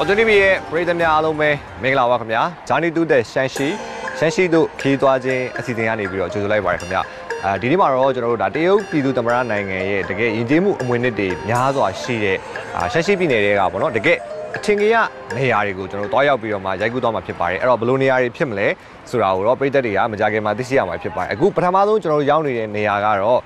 Autonomy ရဲ့ပြည်သူများအားလုံးပဲမင်္ဂလာပါခင်ဗျာ။ Journey to the ရှမ်းရှိတို့ခီးသွားခြင်းအစီအစဉ်ကနေပြီးတော့ကြိုဆိုလိုက်ပါတယ်ခင်ဗျာ။ဒီနေ့မှာတော့ကျွန်တော်တို့ဒါတရုတ်ပြည်သူသမ္မတနိုင်ငံရဲ့တကယ်ယဉ်ကျေးမှုအမွေအနှစ်တွေများစွာရှိတဲ့ရှမ်းရှိပြည်နယ်တွေကပေါ့နော်တကယ်အထင်ကြီးနေရာတွေကိုကျွန်တော်တို့တွားရောက်ပြီးတော့မှရိုက်ကူးသွားမှာဖြစ်ပါတယ်။အဲ့တော့ဘယ်လိုနေရာတွေဖြစ်မလဲဆိုတာကိုတော့ပြည်သက်တွေကမကြခင်မှာသိရှိရမှာဖြစ်ပါတယ်။အခုပထမဆုံးကျွန်တော်တို့ရောက်နေတဲ့နေရာကတော့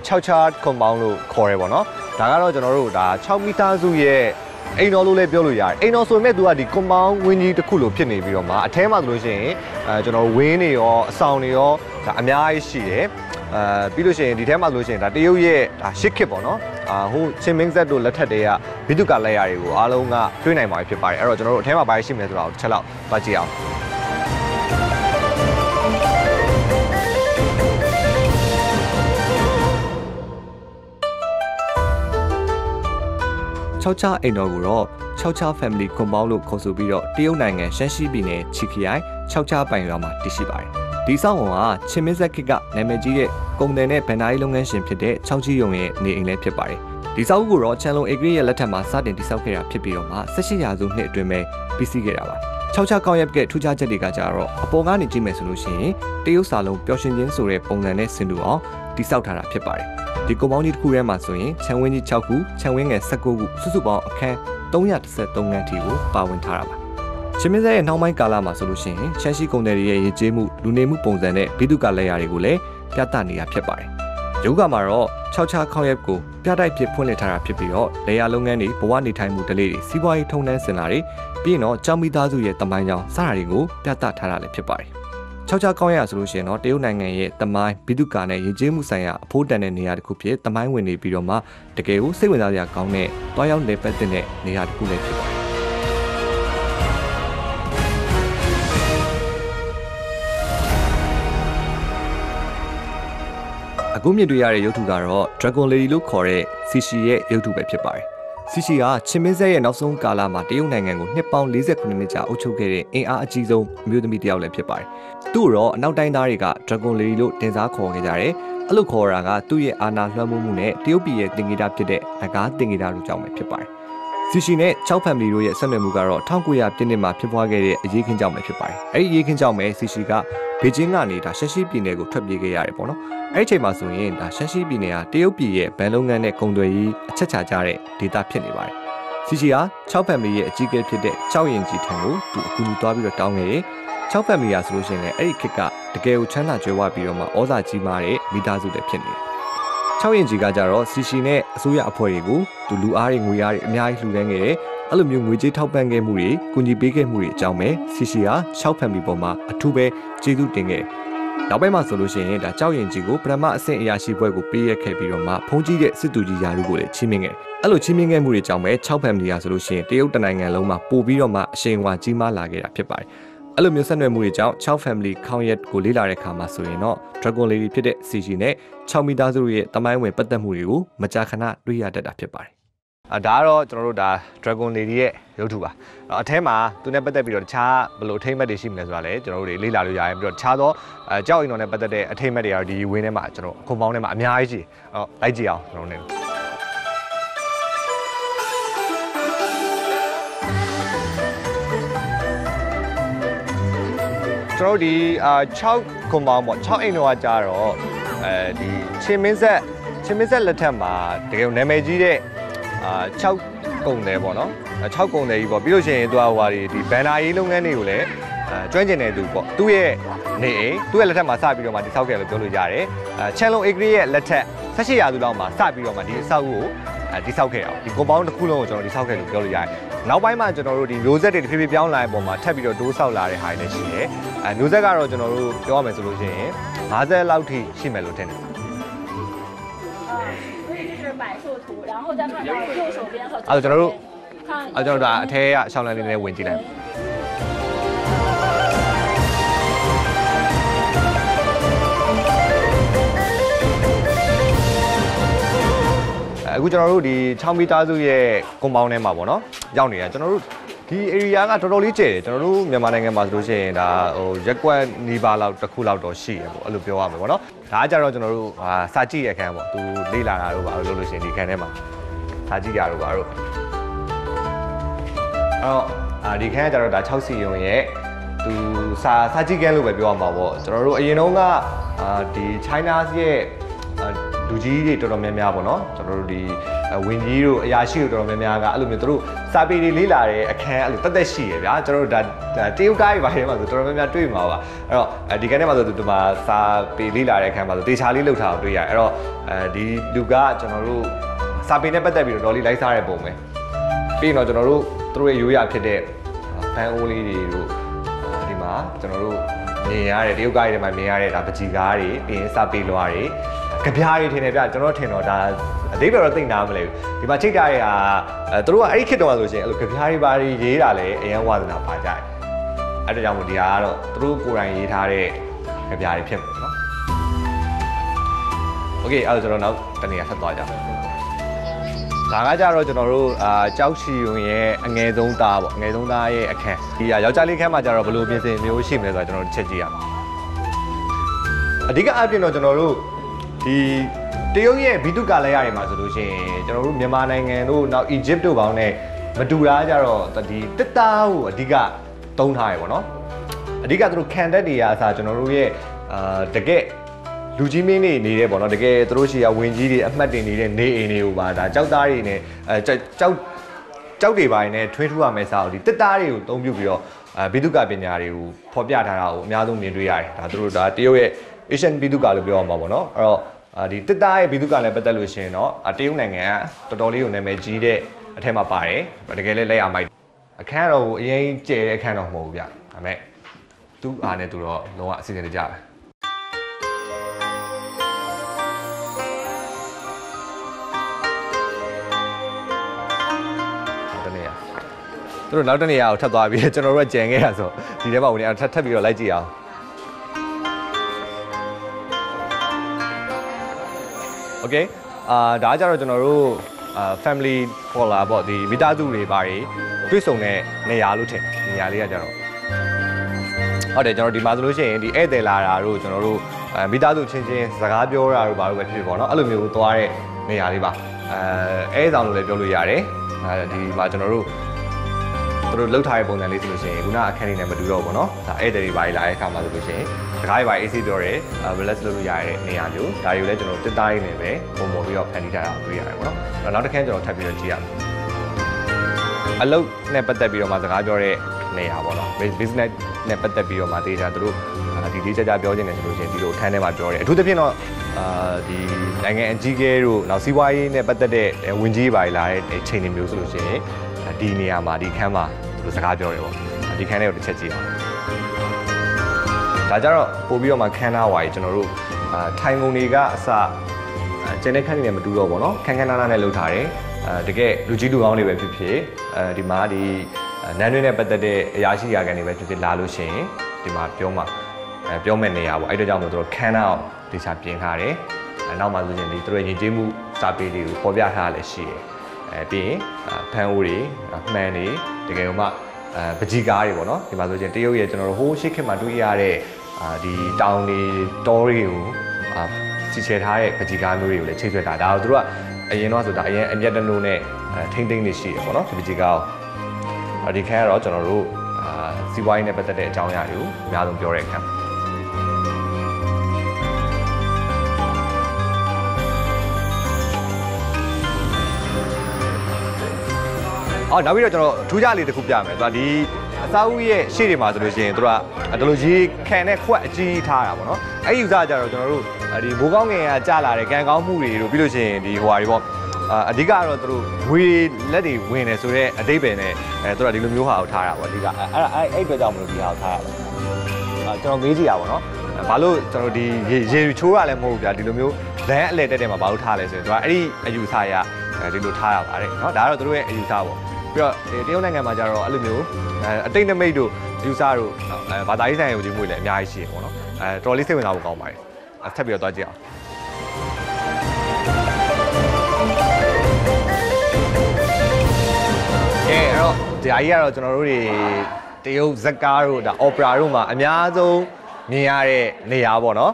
6 compound လို့ခေါ်ရဲပေါ့နော်။ဒါကတော့ကျွန်တော်တို့ဒါ6မီတာစုရဲ့အိမ်တော်လို့လည်းပြောလို့ရတယ်အိမ်တော်ဆိုပေမဲ့သူကဒီ compound ဝင်းကြီးတစ်ခုလိုဖြစ်နေပြီးတော့မှအထဲမှာဆိုလို့ရှိရင်ကျွန်တော်ဝင်းတွေရောအဆောင်တွေရောဒါအများကြီးရှိတယ်ပြီးလို့ရှိရင်ဒီထဲမှာဆိုလို့ရှိရင်ဒါတရုတ်ရဲ့ဒါရှစ်ခေတ်ပေါ့နော်ဟိုချင်းမင်းဆက်တို့လက်ထက်တွေကဘိတုကလက်ရာတွေကိုအားလုံးကတွေးနိုင်မှာဖြစ်ပါတယ်အဲ့တော့ကျွန်တော်တို့အထဲမှာဘာရှိမလဲဆိုတာကိုတစ်ချက်လောက်သွားကြည့်အောင်6အိမ်တော်ကိုတော့6 family compound လို့ခေါ်ဆိုပြီးတော့တရုတ်နိုင်ငံရှမ်းရှိပြည်နယ်ချီခရိုင်6ပိုင်ရွာမှာတည်ရှိပါတယ်။ဒီဆောက်အုံကချင်းမင်းဆက်ခေတ်ကနာမည်ကြီးတဲ့ကုန်တယ်နဲ့ဗန်နာရီလုပ်ငန်းရှင်ဖြစ်တဲ့ချောင်းကြီးယုံရဲ့နေအိမ်လည်းဖြစ်ပါတယ်။ဒီဆောက်အုံကိုတော့ချန်လုံအေဂရီရဲ့လက်ထက်မှာစတင်တည်ဆောက်ခဲ့တာဖြစ်ပြီးတော့မှ18ရာစုနှစ်အတွင်းပဲပြီးစီးခဲ့တာပါ။6ကောင်းရပ်ကထူးခြားချက်တွေကကြတော့အပေါ်ကနေကြည့်မယ်ဆိုလို့ရှိရင်တရုတ်စာလုံးပျော်ရွှင်ခြင်းဆိုတဲ့ပုံစံနဲ့ဆင်တူအောင်တည်ဆောက်ထားတာဖြစ်ပါတယ်။ဒီကွန်ပေါင်းကြီးတစ်ခုထဲမှာဆိုရင်ခြံဝင်းကြီး6ခုခြံဝင်းငယ်19ခုစုစုပေါင်းအခန်း313ခန်းထိကိုပါဝင်ထားတာပါချင်းမင်းဆက်ရဲ့နောက်ပိုင်းကာလမှာဆိုလို့ရှိရင်ရှမ်းရှိကုန်တယ်ရဲ့ရည်ကျေးမှုလူနေမှုပုံစံနဲ့ဘိတုကလက်ရာတွေကိုလည်းပြသနေတာဖြစ်ပါတယ်ရုပ်ကမှာတော့6ခေါက်ရက်ကိုပြတိုက်ဖြစ်ဖွင့်လှစ်ထားတာဖြစ်ပြီးတော့လေယာလုပ်ငန်းတွေဘဝနေထိုင်မှုဓလေ့တွေစီးပွားရေးထုံးတမ်းစင်လာတွေပြီးရင်တော့ကျောင်းမိသားစုရဲ့တမိုင်းကြောင်းစတာတွေကိုပြသထားတာလည်းဖြစ်ပါတယ်6ကောင်းရဆိုလို့ရှိရင်တော့တရုတ်နိုင်ငံရဲ့တမိုင်းဘိတုကာနဲ့ယဉ်ကျေးမှုဆိုင်ရာအဖို့တန်တဲ့နေရာတစ်ခုဖြစ်တမိုင်းဝင်နေပြီးတော့မှတကယ်ကိုစိတ်ဝင်စားစရာကောင်းတဲ့တွားရောက်နေပတ်တဲ့နေရာတစ်ခုလည်းဖြစ်ပါတယ်အခုမြင်တွေ့ရတဲ့ရုပ်ထုကတော့ Dragon Lady လို့ခေါ်တဲ့ Sishi ရဲ့ရုပ်ထုပဲဖြစ်ပါတယ်Sishi ကချင်းမင်းဆက်ရဲ့နောက်ဆုံးကာလမှာတရုတ်နိုင်ငံကိုနှစ်ပေါင်း48နှစ်ကြာအုပ်ချုပ်ခဲ့တဲ့အင်အားအကြီးဆုံးအမျိုးသမီးတစ်ယောက်လည်းဖြစ်ပါတယ်။သူ့တော့အနောက်တိုင်းသားတွေက Dragon Lady လို့တင်စားခေါ်ခဲ့ကြတယ်။အဲ့လိုခေါ်တာကသူ့ရဲ့အာဏာလွှမ်းမိုးမှုနဲ့တရုတ်ပြည်ရဲ့တင်ဂီတာဖြစ်တဲ့နဂါးတင်ဂီတာတို့ကြောင့်ပဲဖြစ်ပါတယ်။ Sishi နဲ့6 family တို့ရဲ့ဆက်နွယ်မှုကတော့1900ပြည့်နှစ်မှာဖြစ်ပွားခဲ့တဲ့အရေးခင်းကြောင့်ပဲဖြစ်ပါတယ်။အဲ့ဒီအရေးခင်းကြောင့်ပဲ Sishi ကဘေကျင်းကနေဒါရှမ်းရှိပြည်နယ်ကိုထွက်ပြေးခဲ့ရတယ်ပေါ့နော်။အဲ့ဒီအချိန်မှာဆိုရင်ဒါရှမ်းရှိပြည်နယ်ဟာတရုတ်ပြည်ရဲ့ဗန်လုပ်ငန်းနဲ့ကုန်သွယ်ရေးအချက်ချကြတဲ့ဒေသဖြစ်နေပါတယ်။ Sishi ဟာ6 family ရဲ့အကြီးအကဲဖြစ်တဲ့6ရင်ကြီးထံကိုသူအကူအညီသွားပြီးတော့တောင်းခဲ့တယ်။6 family ရာဆိုလို့ရှိရင်လည်းအဲ့ဒီခေတ်ကတကယ်ကိုချမ်းသာကြွယ်ဝပြီးတော့မှဩဇာကြီးမားတဲ့မိသားစုတွေဖြစ်နေတယ်။6ရင်ကြီးကကြတော့ Sishi နဲ့အစိုးရအဖွဲ့တွေကိုသူလူအားတွေငွေအားတွေအများကြီးလှူဒန်းခဲ့တယ်။အဲ့လိုမျိုးငွေကြေးထောက်ပံ့ခဲ့မှုတွေကူညီပေးခဲ့မှုတွေအကြောင်းပဲ Sishi ဟာ6 family ပေါ်မှာအထူးပဲကျေးဇူးတင်ခဲ့တယ်။နောက်ပိုင်းမှာဆိုလို့ရှိရင်ဒါကြောက်ရင်ကြီးကိုပထမအဆင့်အရာရှိဘွဲကိုပေးရခဲ့ပြီးတော့မှဖုန်ကြီးတဲ့စစ်တူကြီးယာရုကိုလည်းချီးမြှင့်ခဲ့။အဲ့လိုချီးမြှင့်ခဲ့မှုတွေကြောင့်ပဲ6 family ရာဆိုလို့ရှိရင်တရုတ်တနိုင်ငံလုံးမှာပို့ပြီးတော့မှအရှိန်အဝါကြီးမားလာခဲ့တာဖြစ်ပါတယ်။အဲ့လိုမျိုးဆက်နွယ်မှုတွေကြောင့်6 family ခေါင်းရက်ကိုလေ့လာတဲ့အခါမှာဆိုရင်တော့ Dragon Lady ဖြစ်တဲ့ Sishi နဲ့6မိသားစုရဲ့တမိုင်းဝင်ပတ်သက်မှုတွေကိုမကြာခဏတွေ့ရတတ်တာဖြစ်ပါတယ်ဒါကတော့ကျွန်တော်တို့ဒါ Dragon Lady ရဲ့ရုပ်ထုပါအထဲမှာသူနဲ့ပတ်သက်ပြီးတော့တခြားဘယ်လိုအထိမ့်မှတ်တွေရှိမလဲဆိုတာလည်းကျွန်တော်တို့လေ့လာလို့ရရင်ပြီးတော့တခြားသောကြောက်အိမ်တော်နဲ့ပတ်သက်တဲ့အထိမ့်မှတ်တွေကတော့ဒီဝင်းထဲမှာကျွန်တော်ခုံပေါင်းထဲမှာအများကြီးရှိလိုက်ကြည့်အောင်ကျွန်တော်တို့ကျွန်တော်ဒီ6ခုံပေါင်းပေါ့6အိမ်တော်ကကြာတော့ဒီချင်းမင်းဆက်လက်ထက်မှာတကယ်နာမည်ကြီးတဲ့6ကုန်တယ်ပေါ့နော်6ကုန်တယ်ကြီးပေါ့ပြီးလို့ရှိရင်သူကဟိုဟာဒီဘန်နာရေးလုပ်ငန်းတွေကိုလည်းကျွမ်းကျင်တဲ့သူပေါ့သူ့ရဲ့နေအိမ်သူ့ရဲ့လက်ထက်မှာစပြီးတော့မှဒီဆောက်ခဲ့လို့ပြောလို့ရတယ်ချန်လုံအေဂရီရဲ့လက်ထက်18ရာစုလောက်မှာစပြီးတော့မှဒီအဆောက်ကိုဒီဆောက်ခဲ့အောင်ဒီကွန်ပေါင်းတစ်ခုလုံးကိုကျွန်တော်ဒီဆောက်ခဲ့လို့ပြောလို့ရတယ်နောက်ပိုင်းမှာကျွန်တော်တို့ဒီမျိုးဆက်တွေတစ်ဖြည်းဖြည်းပြောင်းလာတဲ့ပုံမှာထပ်ပြီးတော့တိုးဆောက်လာတဲ့ဟာတွေလည်းရှိတယ်မျိုးဆက်ကတော့ကျွန်တော်တို့ပြောရမယ်ဆိုလို့ရှိရင်50လောက်ထိရှိမယ်လို့ထင်တယ်然后再看到右手边和ကျွန်တော်တို့ဒါအထဲကရှောင်းလန်းလေးနဲ့ဝင်ကြည့်လိုက်အခုကျွန်တော်တို့ဒီ6မီတာစုရဲ့ကွန်ပေါင်းထဲမှာပေါ့နော်ရောက်နေတာကျွန်တော်တို့ဒီ area ကတော်တော်လေးကျယ်တယ်ကျွန်တော်တို့မြန်မာနိုင်ငံမှာဆိုလို့ရှိရင်ဒါဟိုရက်ကွက်နီးပါးလောက်တစ်ခုလောက်တော့ရှိရပေါ့အဲ့လိုပြောရမယ်ပေါ့နော်ဒါကကြတော့ကျွန်တော်တို့စာကြည့်ရခန်းပေါ့သူလေ့လာတာတို့ပါလို့ရှိရင်ဒီခန်းထဲမှာစာကြည့်ရတော့ပါတော့ ဒီခန်းကကျတော့ဒါ6စီယုံရဲ့သူစာကြည့်ကန်းလို့ပဲပြောရမှာပေါ့ကျွန်တော်တို့အရင်တုန်းကဒီ China ရဲ့လူကြီးတွေတော်တော်များများပေါ့နော်ကျွန်တော်တို့ဒီဝင်ကြီးတို့အရာရှိတို့တော်တော်များများကအဲ့လိုမျိုးတို့စာပေတွေလေးလာတဲ့အခန်းအဲ့လိုတက်ရှိရဗျာကျွန်တော်တို့ဒါတရုတ်ကားတွေပါထဲမှာဆိုတော်တော်များများတွေ့မှာပါအဲ့တော့ဒီကနေ့မှာဆိုဒီမှာစာပေလေးလာတဲ့အခန်းမှာဆိုတေချာလေးလှုပ်ထားအောင်တွေ့ရတယ်အဲ့တော့ဒီလူကကျွန်တော်တို့စာပေနဲ့ပတ်သက်ပြီးတော့လေးလိုက်စားတဲ့ပုံပဲပြီးတော့ကျွန်တော်တို့သူတို့ရဲ့ရိုးရာဖြစ်တဲ့ဖန်အိုးလေးတွေတို့ဒီမှာကျွန်တော်တို့မြင်ရတဲ့တရုတ်ကားတွေထဲမှာမြင်ရတဲ့ဒါပကြီကားတွေပြီးရင်စာပေလွှာတွေကြပြားတွေထင်တယ်ဗျကျွန်တော်ထင်တော့ဒါအသေးပဲတော့သိနာမလဲဘူးဒီမှာချိတ်ထားရတာသူတို့ကအဲ့ဒီခေတ်တုန်းကဆိုရှင်အဲ့လိုကြပြားတွေပါရေးတာလည်းအရင်ဝါသနာပါကြတယ်အဲ့ဒါကြောင့်မို့ဒီဟာကတော့သူတို့ကိုယ်တိုင်ရေးထားတဲ့ကြပြားတွေဖြစ်မှာနော်โอเคအဲ့ဒါဆိုတော့နောက်တနေ့ဆက်သွားကြမယ်ဒါကကြတော့ကျွန်တော်တို့ကြောက်ချီယုံရဲ့အငယ်ဆုံးသားပေါ့အငယ်ဆုံးသားရဲ့အခန်းဒီယောက်ျားလေးခန်းမှာကြတော့ဘယ်လိုပြင်ဆင်မျိုးရှိမလဲဆိုတော့ကျွန်တော်တို့ချက်ကြည့်ရအောင်အဓိကအပြင်တော့ကျွန်တော်တို့ဒီတရုတ်ရဲ့ဘီတုကာလဲရတွေမှာဆိုလို့ရှိရင်ကျွန်တော်တို့မြန်မာနိုင်ငံတို့နောက်အီဂျစ်တို့ပေါင်းနဲ့မတူတာကြတော့ဒီတစ်သားကိုအဓိကသုံးထားရပေါ့နော်အဓိကသူတို့ခံတက်တွေအစားကျွန်တော်တို့ရဲ့တကယ်လူကြီးမင်းတွေနေတယ်ပေါ့နော်တကယ်သူတို့ရှိရဝင်ကြီးတွေအမှတ်တင်နေတဲ့နေအိမ်တွေကိုပါဒါကြောက်သားတွေနဲ့ကြောက်တွေပိုင်းနဲ့ထွေးထူရမယ်စားဒီတစ်သားတွေကိုအသုံးပြုပြီးတော့ဘီတုကာပညာတွေကိုဖော်ပြထားတာကိုအများဆုံးမြင်တွေ့ရတယ်ဒါသူတို့ဒါတရုတ်ရဲ့ Asian ဘီတုကာလို့ပြောရမှာပေါ့နော်အဲ့တော့ဒီတစ်သားရဲ့ဘီတုကာနဲ့ပတ်သက်လို့ရှိရင်တော့တရုတ်နိုင်ငံကတော်တော်လေးကိုနာမည်ကြီးတဲ့အထက်မှာပါတယ်တကယ်လည်းလက်ရမိုက်အခန်းတော့အရင်ကျဲတဲ့အခန်းတော့မဟုတ်ဘူးဗျဒါပေမဲ့သူ့အားနဲ့သူတော့လုံးဝအစီအစဉ်တကျပဲသူတို့နောက်တနေရာကိုထပ်သွားပြီးကျွန်တော်တို့ကကြံခဲ့တာဆိုဒီထဲမှာဝင်အောင်ထပ်ပြီးတော့လိုက်ကြည့်အောင်โอเคဒါကြတော့ကျွန်တော်တို့family caller ပေါ့ဒီမိသားစုတွေပါတယ်တွေ့ဆုံတဲ့နေရာလို့ထင်ဒီနေရာလေးကကြတော့ဟုတ်တယ်ကျွန်တော်ဒီမှာဆိုလို့ရှိရင်ဒီဧည့်သည်လာတာတို့ကျွန်တော်တို့မိသားစုချင်းချင်းစကားပြောတာတို့ဘာလို့ပဲဖြစ်ပေါ့နော်အဲ့လိုမျိုးသွားတဲ့နေရာလေးပါအဲဆောင်လို့လည်းပြောလို့ရတယ်ဒီမှာကျွန်တော်တို့လှုပ်ထားတဲ့ပုံစံလေးဆိုလို့ရှိရင်ခုနအခန်းလေးနဲ့မတူတော့ဘူးเนาะဒါဧည့်သည်တွေပါလာတဲ့အခါမှာဆိုလို့ရှိရင်စကားတွေပါ AC ပြောတယ် relax လုပ်လို့ရတဲ့နေရာမျိုးဒါတွေကိုလည်းကျွန်တော်တစ်သားရင်းနဲ့ပဲပုံပေါ်ပြီးတော့ဖန်တီးထားတာတွေ့ရတယ်ပေါ့နော်နောက်တစ်ခါကျွန်တော်ထပ်ပြီးတော့ကြည့်ရမယ်အလုပ်နဲ့ပတ်သက်ပြီးတော့မှစကားပြောတဲ့နေရာပေါ့နော် business နဲ့ပတ်သက်ပြီးတော့မှတေချာသူတို့ဒီလေးကြကြပြောနေတယ်ဆိုလို့ရှိရင်ဒီလိုအခန်းထဲမှာပြောတယ်အထူးသဖြင့်တော့ဒီနိုင်ငံအကြီးအကဲတို့နောက်စီးပွားရေးနဲ့ပတ်သက်တဲ့ဝင်ကြီးပါလာတဲ့ချိန်တွေမျိုးဆိုလို့ရှိရင်ဒီနေရာမှာဒီခန်းမှာသူတို့စကားပြောတယ်ပေါ့ဒီခန်းလေးကိုတစ်ချက်ကြည့်အောင်ဒါကြတော့ပို့ပြီးတော့မှခန်းသားဝါကြီးကျွန်တော်တို့ထိုင်ကုန်တွေကအစကျန်တဲ့ခန်းတွေနဲ့မတူတော့ဘူးเนาะခန်းနာနဲ့လှုပ်ထားတယ်တကယ်လူကြီးလူကောင်းတွေပဲဖြစ်ဖြစ်ဒီမှာဒီနန်းတွင်းနဲ့ပတ်သက်တဲ့အရာရှိရာခံတွေပဲဖြစ်ဖြစ်လာလို့ရှိရင်ဒီမှာပြောမဲ့နေရာပေါ့အဲ့ဒါကြောင့်မို့သူတို့ခန်းသားကိုတေချာပြင်ထားတယ်နောက်မှဆိုရင်ဒီသူတို့ယဉ်ကျေးမှုစာပေတွေကိုပေါ်ပြထားရလည်းရှိတယ်ပြီးရင်ဖန်အိုးတွေမှန်တွေတကယ်လို့မှပကြီကားတွေပေါ့နော်ဒီမှာဆိုရင်တရုတ်ရဲ့ကျွန်တော်တို့ဟိုးရှိခေတ်မှာတွေ့ရတဲ့ဒီတောင်တွေတောတွေကိုစီချဲထားတဲ့ပကြီကားမျိုးတွေကိုလည်းချိတ်ဆွဲတာဒါတော့သူတို့ကအရင်တော့ဆိုတာအရင်အမျက်တနိုးနဲ့ထိမ့်သိမ့်နေရှိတယ်ပေါ့နော်ဒီပကြီကားကိုဒီခန်းကတော့ကျွန်တော်တို့စီးပွားရေးနဲ့ပတ်သက်တဲ့အကြောင်းအရာတွေကိုအများဆုံးပြောတဲ့အခန်းနောက်ပြီးတော့ကျွန်တော်ထူးခြားလေးတစ်ခုပြမယ်သူကဒီအစာအုပ်ရဲ့ရှေ့တွေမှာဆိုလို့ရှိရင်သူကဒီလိုရေခံနဲ့ခွက်အကြီးထားတာပေါ့နော်အဲ့ဒီဥစားကြတော့ကျွန်တော်တို့ဒီဘိုးကောင်းငယ်ကကြာလာတဲ့ကံကောင်းမှုတွေတို့ပြီးလို့ရှိရင်ဒီဟိုဟာတွေပေါ့အဓိကတော့သူတို့ငွေလက်တွေဝင်တယ်ဆိုတော့အတိတ်ပဲနဲ့သူကဒီလိုမျိုးဟာကိုထားတာပေါ့အဓိကအဲ့အတွက်ကြောင့်မလို့ဒီဟာကိုထားတာပေါ့ကျွန်တော်မေးကြည့်တာပေါ့နော်ဘာလို့ကျွန်တော်ဒီရေချိုးရလဲမဟုတ်ဘူးဗျာဒီလိုမျိုးလမ်းအလဲတက်တယ်မှာဘာလို့ထားလဲဆိုရင်သူကအဲ့ဒီအယူဆရဒီလိုထားရပါတယ်เนาะဒါကတော့သူတို့ရဲ့အယူဆပေါ့ပြီးတော့တရုတ်နိုင်ငံမှာကျတော့အဲ့လိုမျိုးအတိတ်နမိတ်တို့ယူဆတို့ဘာသာရေးဆိုင်ရာကိုဒီမျိုးလည်းအများကြီးရှိတယ်ပေါ့နော်တော်လေးစိတ်ဝင်စားဖို့ကောင်းပါတယ်ထပ်ပြီးတော့တွားကြည့်အောင်အဲ့တော့ဒီအကြီးကတော့ကျွန်တော်တို့တွေတရုတ်ဇက်ကားတို့ဒါအော်ပရာတို့မှာအများဆုံးမြင်ရတဲ့နေရာပေါ့နော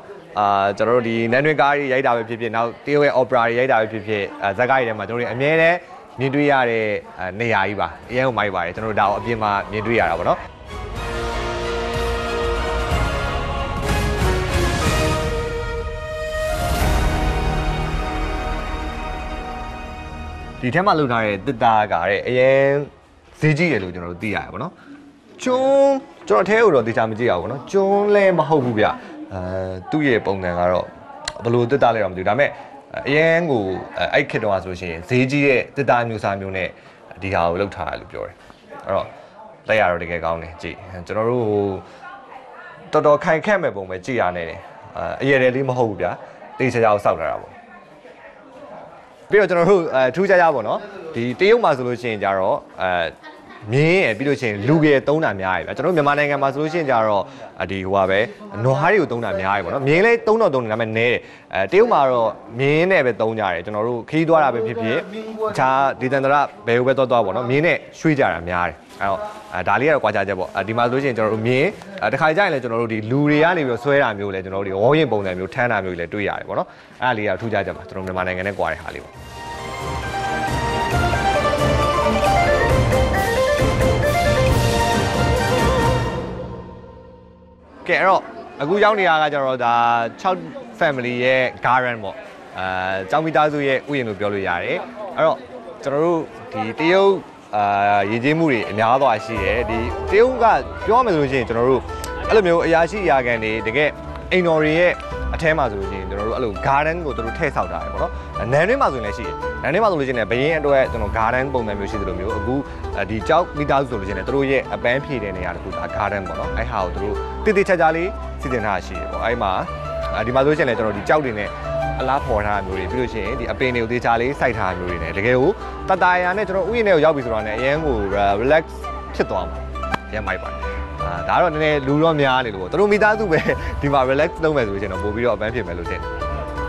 ်ကျွန်တော်တို့ဒီနန်းတွင်းကားတွေရိုက်တာပဲဖြစ်ဖြစ်နောက်တရုတ်ရဲ့အော်ပရာတွေရိုက်တာပဲဖြစ်ဖြစ်ဇက်ကားတွေထဲမှာကျွန်တော်တို့အများနဲ့ မြင်တွေ့ရတဲ့နေရာကြီးပါအရင်ကမိုက်ပါတယ်ကျွန်တော်တို့ဒါကိုအပြင်မှာမြင်တွေ့ရတာပေါ့နော်ဒီထဲမှာလုပ်ထားတဲ့တစ်တာကတဲ့အရင်ဈေးကြီးတယ်လို့ကျွန်တော်တို့သိရတယ်ပေါ့နော်ကျွန်းကျွန်တော်အထဲကိုတော့တေချာမကြည့်ရဘူးပေါ့နော်ကျွန်းလည်းမဟုတ်ဘူးဗျသူ့ရဲ့ပုံစံကတော့ဘယ်လိုတစ်တာလဲတော့မသိဘူးဒါပေမဲ့အရင်ကိုအဲ့ခေတ်တော့ဆိုလို့ရှိရင်ဈေးကြီးတဲ့တစ်တာမျိုးစားမျိုးနဲ့ဒီဟာကိုလုပ်ထားတယ်လို့ပြောတယ်အဲ့တော့လက်ရတော့တကယ်ကောင်းတယ်ကြည့်ကျွန်တော်တို့တော်တော်ခိုင်ခန့်မဲ့ပုံပဲကြည့်ရနေတယ်အရင်တည်းလေးမဟုတ်ဘူးဗျတေချာချာကိုစောက်ထားတာပေါ့ပြီးတော့ကျွန်တော်တို့ထူးခြားခြားပေါ့နော်ဒီတရုတ်မှာဆိုလို့ရှိရင်ကြတော့မြင်းရယ်ပြီးလို့ရှိရင်လူငယ်သုံးတာများရယ်ဗျကျွန်တော်မြန်မာနိုင်ငံမှာဆိုလို့ရှိရင်ကြတော့ဒီဟိုပါပဲနွားတွေကိုသုံးတာများရယ်ပေါ့နော်မြင်းလည်းသုံးတော့သုံးတယ်ဒါပေမဲ့နဲတယ်တရုတ်မှာတော့မြင်းနဲ့ပဲသုံးကြတယ်ကျွန်တော်တို့ခီးသွားတာပဲဖြစ်ဖြစ်အခြားဒီတန်တရဘယ်လိုပဲသွားပေါ့နော်မြင်းနဲ့ရွှေ့ကြတာများတယ်အဲ့တော့ဒါလေးကတော့ကွာခြားချက်ပေါ့ဒီမှာဆိုလို့ရှိရင်ကျွန်တော်တို့မြင်းတစ်ခါကြရင်လည်းကျွန်တော်တို့ဒီလူတွေကနေပြီးဆွဲတာမျိုးလည်းကျွန်တော်တို့ဒီဝေါ်ရင်ပုံစံမျိုးထမ်းတာမျိုးလည်းတွေ့ရတယ်ပေါ့နော်အဲ့ဒါလေးကထူးခြားချက်ပါကျွန်တော်မြန်မာနိုင်ငံနဲ့ကွာတဲ့ဟာလေးပေါ့ကဲအဲ့တော့အခုရောက်နေရတာကကျတော့ဒါ6 family ရဲ့ garden ပေါ့ကျောင်းမိသားစုရဲ့ဥယျာဉ်လို့ပြောလို့ရတယ်အဲ့တော့ကျွန်တော်တို့ဒီတရုတ်ရည်ကြီးမှုတွေအများသွားရှိတယ်ဒီတရုတ်ကပြောရမယ်ဆိုလို့ရှိရင်ကျွန်တော်တို့အဲ့လိုမျိုးအရာရှိအရာခံတွေတကယ်အိမ်တော်တွေရဲ့အထဲမှာဆိုလို့ရှိရင်ကျွန်တော်တို့အဲ့လို garden ကိုတို့ထည့်ဆောက်ထားတယ်ပေါ့နော်နန်းတွင်းမှာဆိုရင်လည်းရှိတယ်နန်းတွင်းမှာဆိုလို့ရှိရင်ဘယင်းအတွက်ကျွန်တော် garden ပုံစံမျိုးရှိသလိုမျိုးအခုဒီကျောက်မိသားစုဆိုလို့ရှိရင်တို့ရဲ့အပန်းဖြေတဲ့နေရာတခုဒါ garden ပေါ့နော်အဲ့ဟာကိုတို့တိတိကျကျလေးစီစဉ်ထားရှိတယ်ပေါ့အဲ့မှာဒီမှာဆိုလို့ရှိရင်လည်းကျွန်တော်ဒီကျောက်တွေနဲ့အလားဖော်ထားမျိုးတွေပြီးလို့ရှိရင်ဒီအပင်တွေကိုတေချာလေးစိုက်ထားမျိုးတွေနဲ့တကယ်ကိုတတရာနဲ့ကျွန်တော်ဥယျာဉ်ထဲကိုရောက်ပြီဆိုတော့လည်းအရင်ကို relax ဖြစ်သွားမှာရမ်းမိုက်ပါတယ်ဒါတော့နည်းနည်းလူတော့များနေလို့ပေါ့တို့မိသားစုပဲဒီမှာ relax လုပ်မယ်ဆိုရင်တော့ပို့ပြီးတော့အပန်းဖြစ်မယ်လို့ထင်တယ်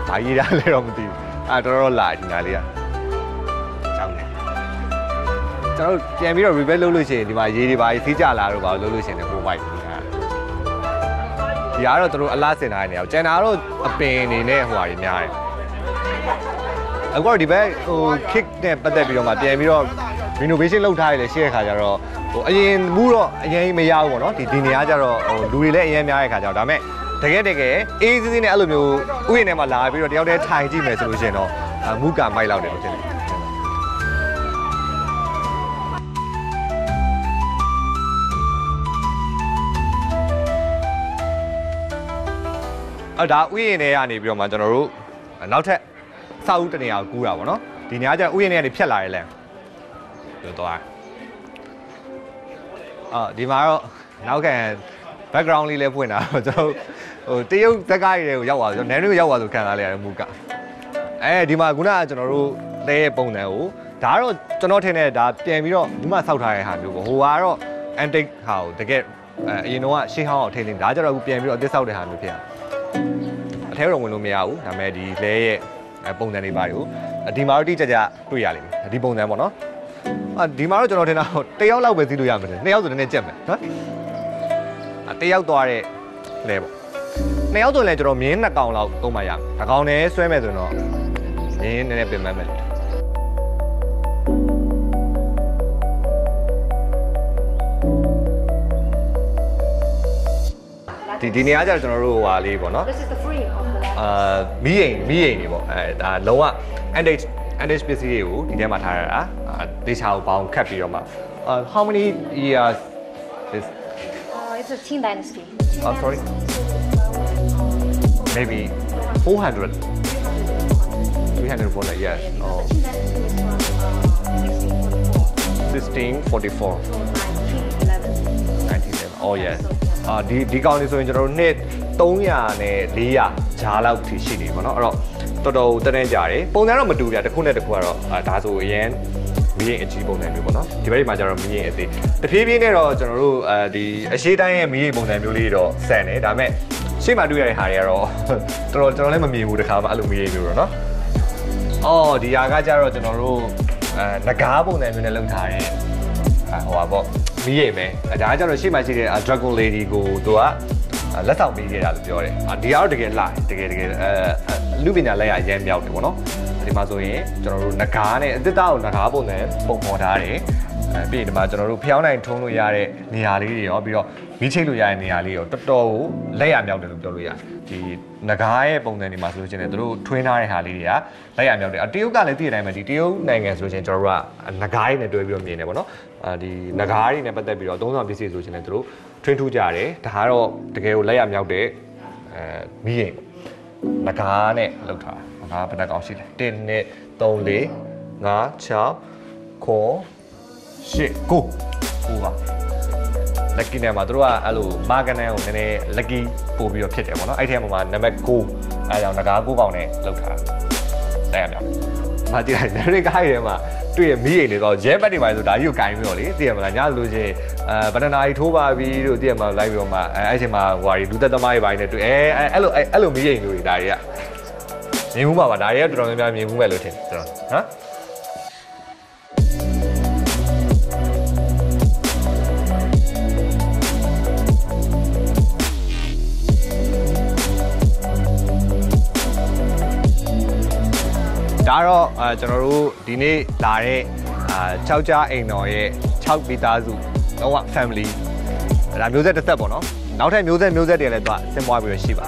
ဒါရေးတာလည်းတော့မသိဘူးတော်တော်လာဒီနာလေးကကြောင်းတယ်ကျွန်တော်ပြန်ပြီးတော့ reverse လုပ်လို့ရှိရင်ဒီမှာရေးတွေပါစီးကြလာတော့ပါလို့လုပ်လို့ရှိရင်လည်းပို့မိုက်ဒီကတော့တို့အလားစင်ထားနေအောင်ကျန်တာတော့အပင်နေနဲ့ဟိုဟာကြီးများတယ်အခုတော့ဒီဘက်ဟို kick နဲ့ပတ်သက်ပြီးတော့မှပြန်ပြီးတော့ renovation လုပ်ထားရလေရှိတဲ့ခါကျတော့ဟိုအရင်မူးတော့အရင်မရဘူးပေါ့နော်ဒီနေရာကျတော့ဟိုလူတွေလည်းအရင်များတဲ့ခါကျတော့ဒါပေမဲ့တကယ်အေးစစ်နဲ့အဲ့လိုမျိုးဥယျာဉ်ထဲမှာလာပြီးတော့တယောက်တည်းထိုင်ကြည့်မယ်ဆိုလို့ရှိရင်တော့မူးကမိုက်လောက်တယ်လို့ထင်တယ်ဒါဥယျာဉ်ထဲကနေပြီးတော့မှကျွန်တော်တို့နောက်ထပ်စောက်ဦးတနေရာကိုကူးတာပေါ့နော်ဒီနေရာကျဥယျာဉ်ထဲကနေဖြတ်လာရဲလဲပြောသွားဒီမှာတော့နောက်ခံ background လေးလည်းဖွင့်တာတော့ကျွန်တော်ဟိုတရုတ်ဇက်ကားရီတွေကိုရောက်သွားဆိုနန်းတွေကိုရောက်သွားဆိုခံစားလိုက်ရတယ်မူကဒီမှာခုနကကျွန်တော်တို့တဲရဲ့ပုံစံကိုဒါကတော့ကျွန်တော်ထင်တယ်ဒါပြန်ပြီးတော့ဒီမှာစောက်ထားတဲ့ဟာမျိုးပေါ့ဟိုကတော့ antique ဟာကိုတကယ်အရင်တော့ရှေးဟောင်းအောင်ထိန်းသိမ်းဒါကြတော့အခုပြန်ပြီးတော့အသစ်ဆောက်တဲ့ဟာမျိုးဖြစ်ရအထဲတော့ဝင်လို့မရဘူးဒါပေမဲ့ဒီလဲရဲ့ပုံစံတွေပါတွေကိုဒီမှာတော့တိကျကျတွေ့ရလိမ့်မယ်ဒီပုံစံပေါ့နော်ဒီမှာတော့ကျွန်တော်ထင်တာတယောက်လောက်ပဲသိလို့ရမှာတယ်နှစ်ယောက်ဆိုနည်းနည်းကြက်မယ်နော်တယောက်သွားတဲ့လဲပေါ့နှစ်ယောက်ဆိုရင်လည်းကျွန်တော်မြင်း2ကောင်လောက်သုံးမှရမယ်တစ်ကောင်နဲ့ဆွဲမယ်ဆိုရင်တော့မြင်းနည်းနည်းပြင်ပန်းမယ်ဒီနေရာကျတော့ကျွန်တော်တို့ဟွာလေးပေါ့နော်မီးအိမ်တွေပေါ့ဒါလုံးဝ antique ပစ္စည်းတွေကိုဒီထဲမှာထားရတာတေချာကိုပေါင်းခတ်ပြီးတော့မှ how many years this it's a Qing dynasty sorry maybe 400 300 for that yes oh 1644 1911 oh yesဒီကောင်လေးဆိုရင်ကျွန်တော်တို့နှစ်300နဲ့400ဂျားလောက်ထိရှိနေပါတော့အဲ့တော့တော်တော်တန်းကြတယ်ပုံစံတော့မတူပြတစ်ခုနဲ့တစ်ခုကတော့ဒါဆိုအရင်မီးရင်အကြီးပုံစံမျိုးပေါ့နော်ဒီဘက်မှာကျတော့မီးရင်အသေးတဖြည်းဖြည်းနဲ့တော့ကျွန်တော်တို့ဒီအရှိတိုင်းရဲ့မီးရင်ပုံစံမျိုးလေးတော့ဆန်တယ်ဒါပေမဲ့ရှေ့မှာတွေ့ရတဲ့ဟာတွေကတော့တော်တော်လည်းမမြင်ဘူးတခါမှအဲ့လိုမီးရင်မျိုးတော့နော်အော်ဒီဟာကကျတော့ကျွန်တော်တို့ငကားပုံစံမျိုးနဲ့လုပ်ထားတဲ့ဟိုပါပေါ့မီးရင်ပဲဒါကကျတော့ရှေ့မှာရှိတဲ့ Dragon Lady ကိုသူက လက်ဆောင်ပေးခဲ့တာလို့ပြောတယ်ဒီကတော့တကယ်လာတကယ်လူပညာလက်ရအရင်မြောက်တယ်ပေါ့နော်ဒီမှာဆိုရင်ကျွန်တော်တို့ငကားနဲ့အသစ်သားကိုငကားပုံနဲ့ပုံဖော်ထားတယ်ပြီးရင်ဒီမှာကျွန်တော်တို့ဖျောင်းနိုင်ထုံးလို့ရတဲ့နေရာလေးတွေရောပြီးတော့မီးချိတ်လို့ရတဲ့နေရာလေးရောတော်တော်ကိုလက်ရမြောက်တယ်လို့ပြောလို့ရတယ်ဒီငကားရဲ့ပုံစံတွေမှာဆိုလို့ချင်းလည်းတို့ထွင်းထားတဲ့ဟာလေးတွေကလက်ရမြောက်တယ်တရုတ်ကလည်းသိတဲ့အတိုင်းပဲဒီတရုတ်နိုင်ငံဆိုလို့ချင်းကျွန်တော်တို့ကငကားတွေနဲ့တွဲပြီးတော့မြင်နေပေါ့နော်ဒီငကားတွေနဲ့ပတ်သက်ပြီးတော့သုံးဆောင်ပစ္စည်းဆိုချင်းလည်းတို့ထွင်းထူးကြတယ်ဒါကတော့တကယ်ကိုလက်ရမြောက်တဲ့မီးရင်ငကားနဲ့လောက်ထားငါဘယ်နှကောင်ရှိလဲ1 2 3 4 5 6 9 10 9ပါလက်ကီနဲ့မှာတို့ကအဲ့လိုမာဂနန်ကိုနည်းနည်းလက်ကီပို့ပြီးတော့ဖြစ်တယ်ပေါ့နော်အဲ့ထဲမှာနံပါတ်9အဲ့ကြောင့်ငကား9ကောင်နဲ့လောက်ထားတိုက်ရမြောက်မာတိလိုက်နရိကားရဲမှာတွေ့ရမီးအိမ်တွေတော့ရဲဘက်တွေပါဆိုဒါကြီးကိုဂိုင်းပြီးတော့လေသိရမလားညလို့ချင်းဘဏ္ဍာကြီးထိုးပါပြီလို့သိရမလားလိုက်ပြီးတော့မှအဲ့ချိန်မှာဟိုဟာလူသက်သမားတွေပိုင်းနဲ့တွေ့အဲ့လိုမီးအိမ်တွေဒါတွေကမြင်မှုပါဒါတွေကတော်တော်များများမြင်မှုပဲလို့ထင်ကျွန်တော်ဟမ်ဒါတော့ကျွန်တော်တို့ဒီနေ့လာတဲ့6ကြားအိမ်တော်ရဲ့6မိသားစုတော့ family ဒါမျိုးဆက်တစ်ဆက်ပေါ့နော်နောက်ထပ်မျိုးဆက်တွေလည်းသူကဆင်းပွားပြီးတော့ရှိပါ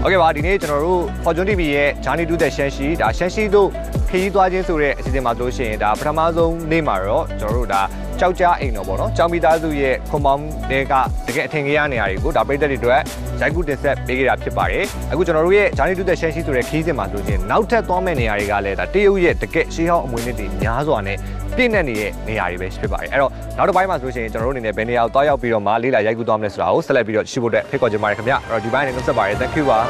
โอเคပါဒီနေ့ကျွန်တော်တို့ Fortune TV ရဲ့ Journey to the Shanxi ဒါ Shanxi တို့ခရီးသွားခြင်းဆိုတဲ့အစီအစဉ်မှာဆိုရှင်ဒါပထမဆုံးနေ့မှာတော့ကျွန်တော်တို့ဒါကြောက်ကြားအိမ်တော်ပေါ့နော်ကြောင်မိသားစုရဲ့ခွန်ပေါင်းတွေကတကယ်အထင်ကြီးရနေရာတွေကိုဒါပြည်သက်တွေအတွက်ရိုက်ကူးတင်ဆက်ပေးခဲ့တာဖြစ်ပါတယ်အခုကျွန်တော်တို့ရဲ့ Journey to the Shanxi ဆိုတဲ့ခရီးစဉ်မှာဆိုရှင်နောက်ထပ်သွားမယ့်နေရာတွေကလည်းဒါတရုတ်ရဲ့တကယ်ရှေးဟောင်းအမွေအနှစ်တွေများစွာနဲ့ပြည့်နေနေတဲ့နေရာတွေပဲဖြစ်ပါတယ်အဲ့တော့နောက်တစ်ပိုင်းမှာဆိုရှင်ကျွန်တော်တို့အနေနဲ့ဘယ်နေရာကိုတွားရောက်ပြီးတော့မှလေးလာရိုက်ကူးသွားမလဲဆိုတာကိုဆက်လက်ပြီးတော့ရှိဖို့အတွက်ဖိတ်ခေါ်ချင်ပါတယ်ခင်ဗျအဲ့တော့ဒီပိုင်းနဲ့နှုတ်ဆက်ပါတယ် thank you ပါ